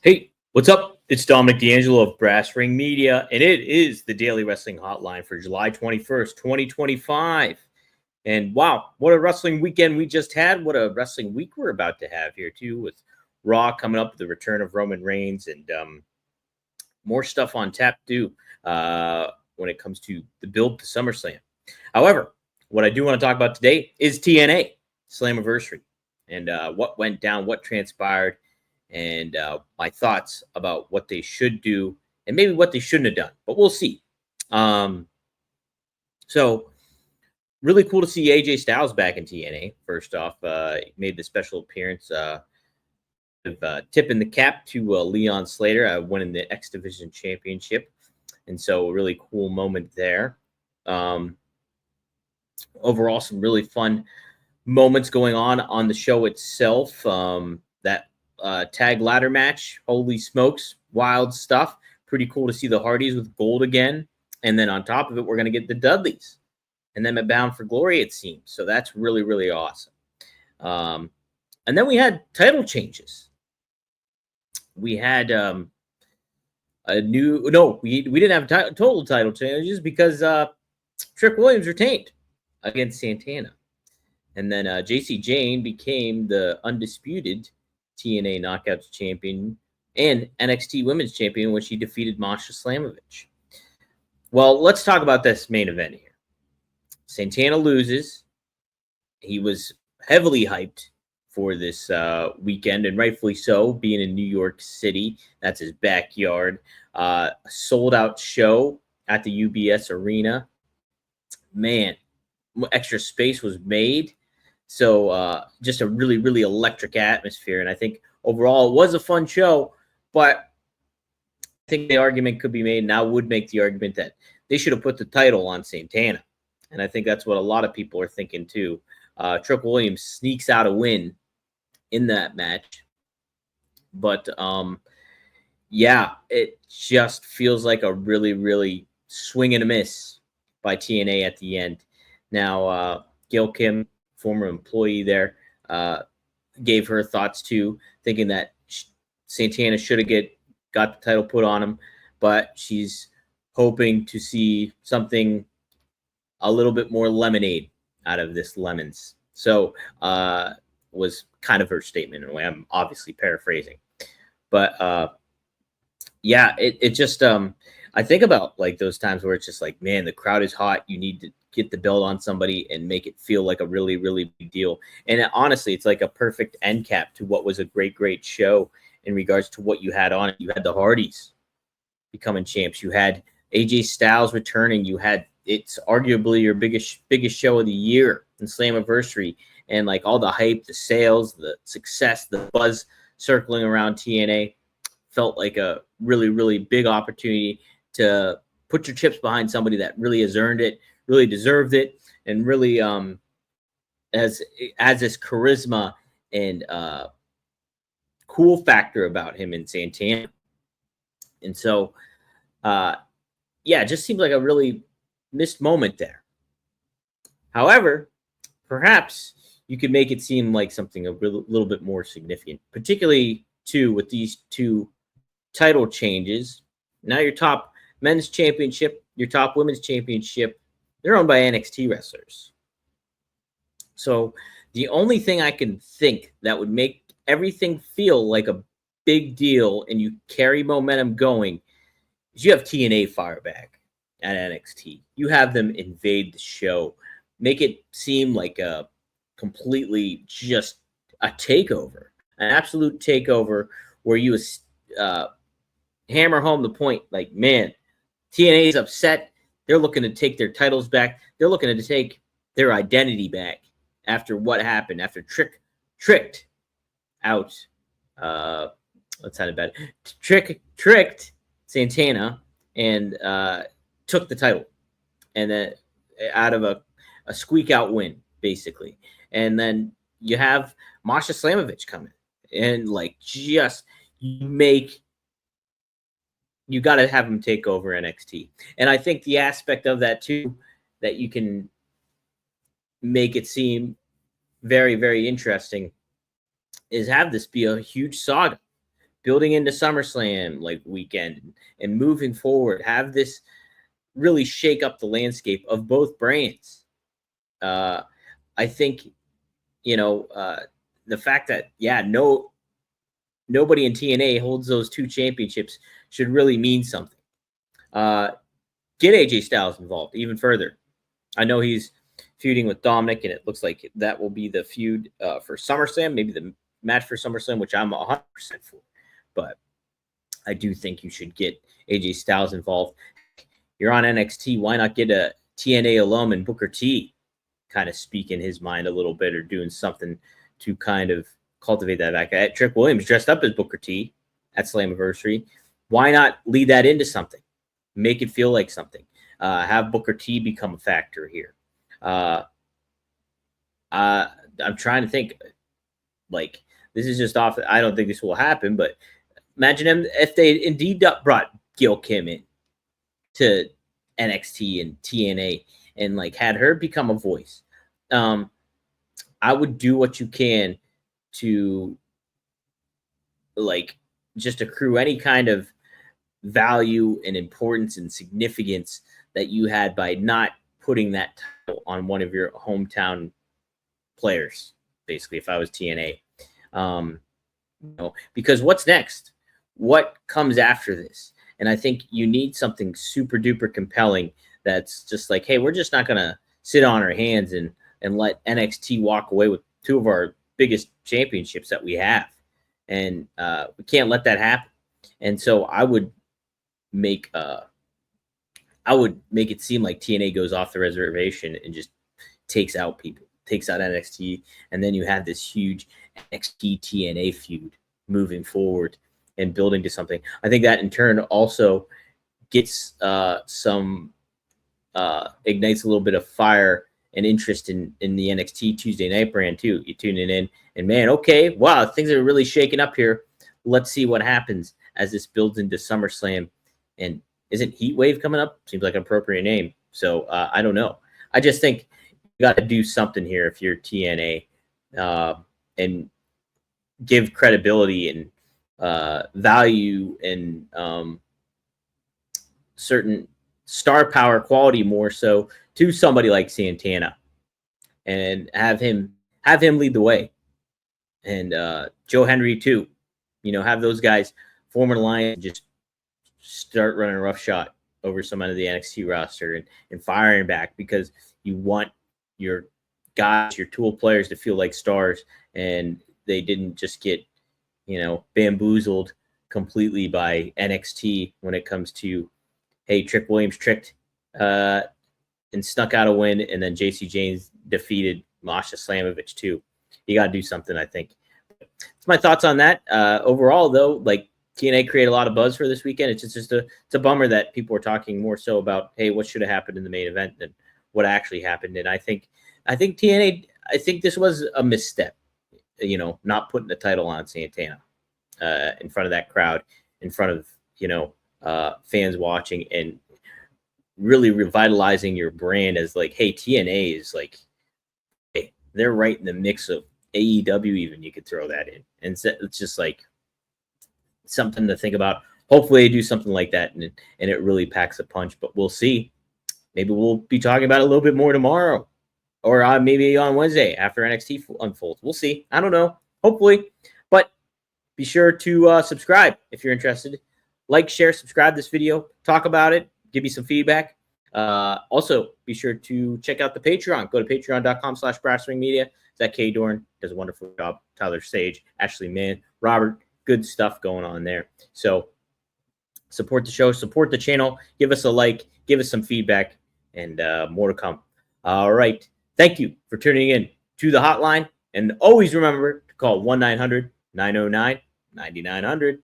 Hey, what's up? It's Dominic D'Angelo of Brass Ring Media, and it is the Daily Wrestling Hotline for July 21st, 2025. And wow, what a wrestling weekend we just had. What a wrestling week we're about to have here, too, with Raw coming up, the return of Roman Reigns, and more stuff on tap, too, when it comes to the build to SummerSlam. However, what I do want to talk about today is TNA, Slammiversary, and what went down, what transpired, and my thoughts about what they should do and maybe what they shouldn't have done. But we'll see. Um, so, really cool to see AJ Styles back in TNA. First off, he made the special appearance of tipping the cap to Leon Slater, winning the X Division Championship. And so, a really cool moment there. Um, Overall, some really fun moments going on the show itself. That tag ladder match, holy smokes, wild stuff. Pretty cool to see the Hardys with gold again. And then on top of it, we're going to get the Dudleys and then Bound for Glory, it seems. So that's really, really awesome. And then we had title changes. We had a new, no, we didn't have total title changes because Trick Williams retained against Santana. And then JC Jane became the undisputed TNA Knockouts champion and NXT Women's Champion when she defeated Masha Slamovich. Well, let's talk about this main event here. Santana loses. He was heavily hyped for this weekend, and rightfully so, being in New York City. That's his backyard. A sold-out show at the UBS Arena. Man, extra space was made. So just a really, really electric atmosphere. And I think overall it was a fun show, but I think the argument could be made, and I would make the argument that they should have put the title on Santana. And I think that's what a lot of people are thinking too. Trick Williams sneaks out a win in that match. But yeah, it just feels like a really, really swing and a miss by TNA at the end. Now, Gail Kim, former employee there, gave her thoughts too, thinking that Santana should have got the title put on him, but she's hoping to see something a little bit more lemonade out of this lemons. So was kind of her statement in a way. I'm obviously paraphrasing, but yeah, it just I think about like those times where it's just like, man, the crowd is hot. You need to get the belt on somebody and make it feel like a really, really big deal. And honestly, it's like a perfect end cap to what was a great, great show in regards to what you had on it. You had the Hardys becoming champs. You had AJ Styles returning. You had, it's arguably your biggest show of the year in Slammiversary. And like all the hype, the sales, the success, the buzz circling around TNA felt like a really, really big opportunity to put your chips behind somebody that really has earned it, really deserved it, and really has this charisma and cool factor about him in Santana. And so, yeah, it just seems like a really missed moment there. However, perhaps you could make it seem like something a little bit more significant, particularly too with these two title changes. Now your top men's championship, your top women's championship, they're owned by NXT wrestlers. So the only thing I can think that would make everything feel like a big deal and you carry momentum going is you have TNA fire back at NXT. You have them invade the show, make it seem like a completely just a takeover, an absolute takeover where you hammer home the point like, man, TNA is upset. They're looking to take their titles back. They're looking to take their identity back after what happened, after tricked out. Let's have it bad. Tricked Santana and took the title, and then out of a squeak out win, basically. And then you have Masha Slamovich coming, and like just you got to have him take over NXT. And I think the aspect of that too, that you can make it seem very, very interesting, is have this be a huge saga building into SummerSlam like weekend and moving forward, have this really shake up the landscape of both brands. I think, the fact that, nobody in TNA holds those 2 championships should really mean something. Get AJ Styles involved even further. I know he's feuding with Dominic, and it looks like that will be the feud for SummerSlam, maybe the match for SummerSlam, which I'm 100% for. But I do think you should get AJ Styles involved. You're on NXT. Why not get a TNA alum and Booker T kind of speak in his mind a little bit, or doing something to kind of cultivate that back? Trick Williams dressed up as Booker T at Slammiversary. Why not lead that into something? Make it feel like something. Have Booker T become a factor here. I'm trying to think. Like, this is just off. I don't think this will happen, but imagine him if they indeed brought Gail Kim in to NXT and TNA and like had her become a voice. I would do what you can to like just accrue any kind of value and importance and significance that you had by not putting that title on one of your hometown players. Basically, if I was TNA, because what's next? What comes after this? And I think you need something super duper compelling that's just like, hey, we're just not going to sit on our hands and let NXT walk away with 2 of our biggest championships that we have. And we can't let that happen. And so I would make it seem like TNA goes off the reservation and just takes out people, takes out NXT. And then you have this huge NXT TNA feud moving forward and building to something. I think that in turn also gets ignites a little bit of fire and interest in the NXT Tuesday Night brand too. You tune in and man, okay, wow, things are really shaking up here. Let's see what happens as this builds into SummerSlam. And isn't Heat Wave coming up? Seems like an appropriate name. So I don't know. I just think you got to do something here if you're TNA, and give credibility and value and certain star power quality more so to somebody like Santana, and have him lead the way, and Joe Henry too. Have those guys form an alliance and just start running a rough shot over some of the NXT roster and firing back, because you want your guys, your tool players, to feel like stars, and they didn't just get bamboozled completely by NXT when it comes to, hey, Trick Williams tricked and snuck out a win, and then JC James defeated Masha Slamovich too. You got to do something, I think. That's my thoughts on that. Overall, though, like, TNA created a lot of buzz for this weekend. It's it's a bummer that people are talking more so about, hey, what should have happened in the main event than what actually happened. And I think TNA, I think this was a misstep, not putting the title on Santana in front of that crowd, in front of fans watching, and really revitalizing your brand as like, hey, TNA is like, hey, they're right in the mix of AEW, even. You could throw that in. And it's just like something to think about. Hopefully they do something like that and it really packs a punch, but we'll see. Maybe we'll be talking about it a little bit more tomorrow, or maybe on Wednesday after NXT unfolds. We'll see. I don't know. Hopefully. But be sure to subscribe if you're interested. Like, share, subscribe this video. Talk about it. Give me some feedback. Also, be sure to check out the Patreon. Go to patreon.com/brassringmedia. Zach K. Dorn does a wonderful job. Tyler Sage, Ashley Mann, Robert. Good stuff going on there. So support the show, support the channel, give us a like, give us some feedback, and more to come. All right. Thank you for tuning in to the hotline. And always remember to call 1-900-909-9900.